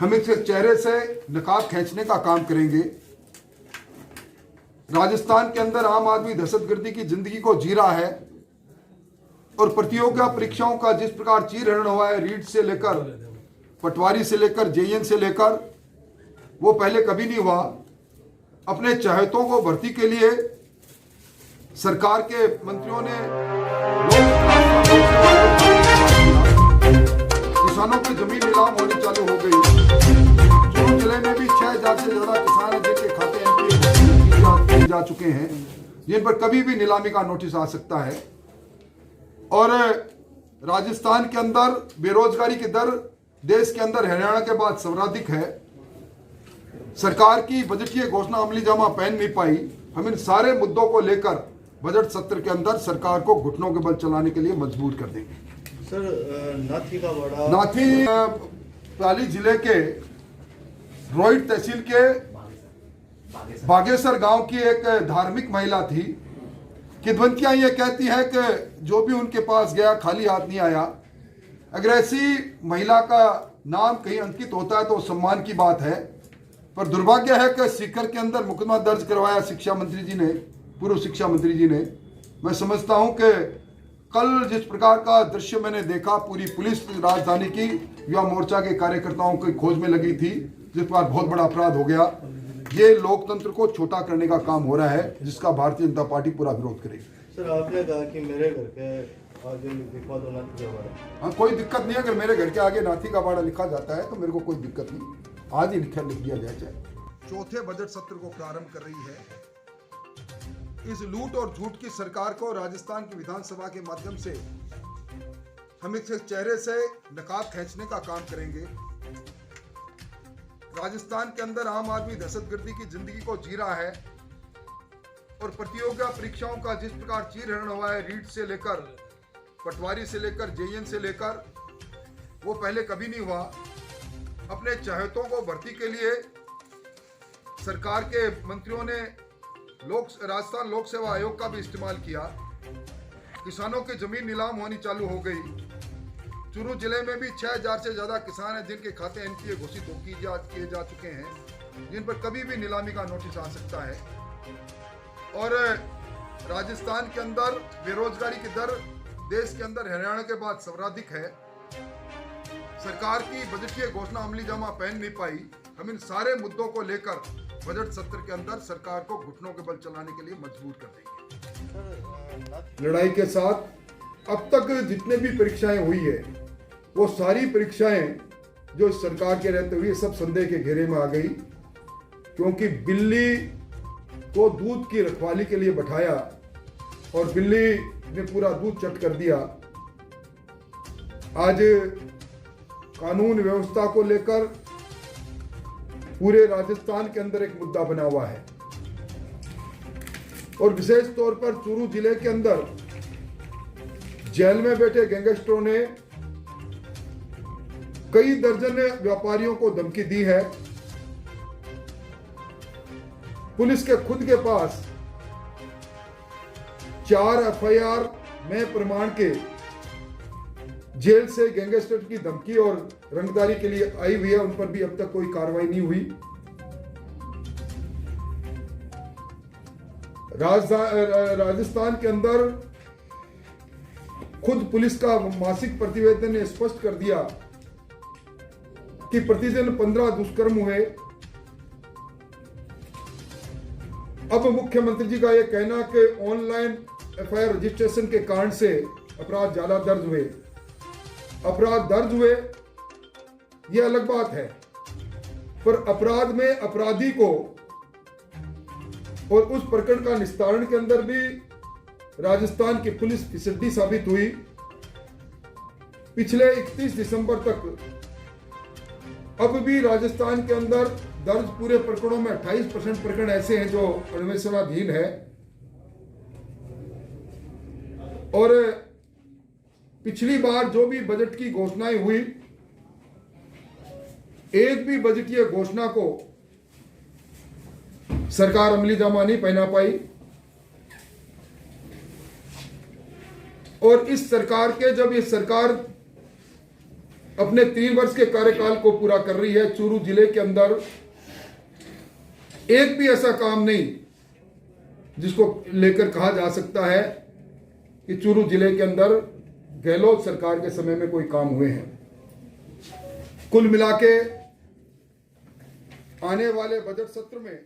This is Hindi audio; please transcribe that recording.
हम इसके चेहरे से नकाब खींचने का काम करेंगे। राजस्थान के अंदर आम आदमी दहशतगर्दी की जिंदगी को जी रहा है और प्रतियोगिता परीक्षाओं का जिस प्रकार चीरहरण हुआ है, रीट से लेकर पटवारी से लेकर जेईएन से लेकर, वो पहले कभी नहीं हुआ। अपने चाहतों को भर्ती के लिए सरकार के मंत्रियों ने किसानों की जमीन नीलाम होनी चालू हो गई। चूरू जिले में भी 6000 से ज्यादा किसान हैं जिनके खाते एनपीए जा चुके हैं, जिन पर कभी भी नीलामी का नोटिस आ सकता है। और राजस्थान के अंदर बेरोजगारी की दर देश के अंदर हरियाणा के बाद सर्वाधिक है। सरकार की बजटीय घोषणा अमली जामा पहन नहीं पाई। हम इन सारे मुद्दों को लेकर बजट सत्र के अंदर सरकार को घुटनों के बल चलाने के लिए मजबूर कर देंगे। सर, नाथी का बड़ा पाली जिले के रोहित तहसील के बागेश्वर गांव की एक धार्मिक महिला थी। किदवंतियां ये कहती है कि जो भी उनके पास गया खाली हाथ नहीं आया। अगर ऐसी महिला का नाम कहीं अंकित होता है तो सम्मान की बात है, पर दुर्भाग्य है कि सीकर के अंदर मुकदमा दर्ज करवाया शिक्षा मंत्री जी ने, पूर्व शिक्षा मंत्री जी ने। मैं समझता हूं कि कल जिस प्रकार का दृश्य मैंने देखा, पूरी पुलिस राजधानी की युवा मोर्चा के कार्यकर्ताओं की खोज में लगी थी, जिस पर बहुत बड़ा अपराध हो गया। ये लोकतंत्र को छोटा करने का काम हो रहा है, जिसका भारतीय जनता पार्टी पूरा विरोध करेगी। सर, आपने कहा कि मेरे घर के आगे लिखवा दो नाथी का बाड़ा। हाँ, कोई दिक्कत नहीं है। अगर मेरे घर के आगे नाथी का बाड़ा लिखा जाता है तो मेरे को कोई दिक्कत नहीं, आज ही लिख दिया जाए। चाहे चौथे बजट सत्र को प्रारंभ कर रही है। इस लूट और झूठ की सरकार को राजस्थान की विधानसभा के माध्यम से हम इसके चेहरे से नकाब खींचने का काम करेंगे। राजस्थान के अंदर आम आदमी दहशतगर्दी की जिंदगी को जी रहा है और प्रतियोगिता परीक्षाओं का जिस प्रकार चीरहरण हुआ है, रीट से लेकर पटवारी से लेकर जेईएन से लेकर, वो पहले कभी नहीं हुआ। अपने चाहतों को भर्ती के लिए सरकार के मंत्रियों ने राजस्थान लोक सेवा आयोग का भी इस्तेमाल किया। किसानों की जमीन नीलाम होनी चालू हो गई। चूरू जिले में भी 6000 से ज्यादा किसान हैं जिनके खाते एनपीए घोषित किए जा चुके हैं, जिन पर कभी भी नीलामी का नोटिस आ सकता है। और राजस्थान के अंदर बेरोजगारी की दर देश के अंदर हरियाणा के बाद सर्वाधिक है। सरकार की बजटीय घोषणा अमली जामा पहन नहीं पाई। हम इन सारे मुद्दों को लेकर बजट सत्र के अंदर सरकार को घुटनों के बल चलाने के लिए मजबूर कर देंगे। लड़ाई के साथ अब तक जितने भी परीक्षाएं हुई है, वो सारी परीक्षाएं जो सरकार के रहते हुए सब संदेह के घेरे में आ गई, क्योंकि बिल्ली को दूध की रखवाली के लिए बैठाया और बिल्ली ने पूरा दूध चट कर दिया। आज कानून व्यवस्था को लेकर पूरे राजस्थान के अंदर एक मुद्दा बना हुआ है और विशेष तौर पर चूरू जिले के अंदर जेल में बैठे गैंगस्टरों ने कई दर्जन व्यापारियों को धमकी दी है। पुलिस के खुद के पास 4 एफआईआर में प्रमाण के जेल से गैंगस्टर की धमकी और रंगदारी के लिए आई हुई है, उन पर भी अब तक कोई कार्रवाई नहीं हुई। राजस्थान के अंदर खुद पुलिस का मासिक प्रतिवेदन ने स्पष्ट कर दिया कि प्रतिदिन 15 दुष्कर्म हुए। अब मुख्यमंत्री जी का यह कहना कि ऑनलाइन एफआईआर रजिस्ट्रेशन के कारण से अपराध ज्यादा दर्ज हुए। अपराध दर्ज हुए यह अलग बात है, पर अपराध में अपराधी को और उस प्रकरण का निस्तारण के अंदर भी राजस्थान की पुलिस फिसड्डी साबित हुई। पिछले 31 दिसंबर तक अब भी राजस्थान के अंदर दर्ज पूरे प्रकरणों में 28% प्रकरण ऐसे हैं जो अन्वेषणाधीन है। और पिछली बार जो भी बजट की घोषणाएं हुई, एक भी बजटीय घोषणा को सरकार अमली जामा नहीं पहना पाई। और इस सरकार के, जब ये सरकार अपने 3 वर्ष के कार्यकाल को पूरा कर रही है, चूरू जिले के अंदर एक भी ऐसा काम नहीं जिसको लेकर कहा जा सकता है कि चूरू जिले के अंदर गहलोत सरकार के समय में कोई काम हुए हैं। कुल मिलाके आने वाले बजट सत्र में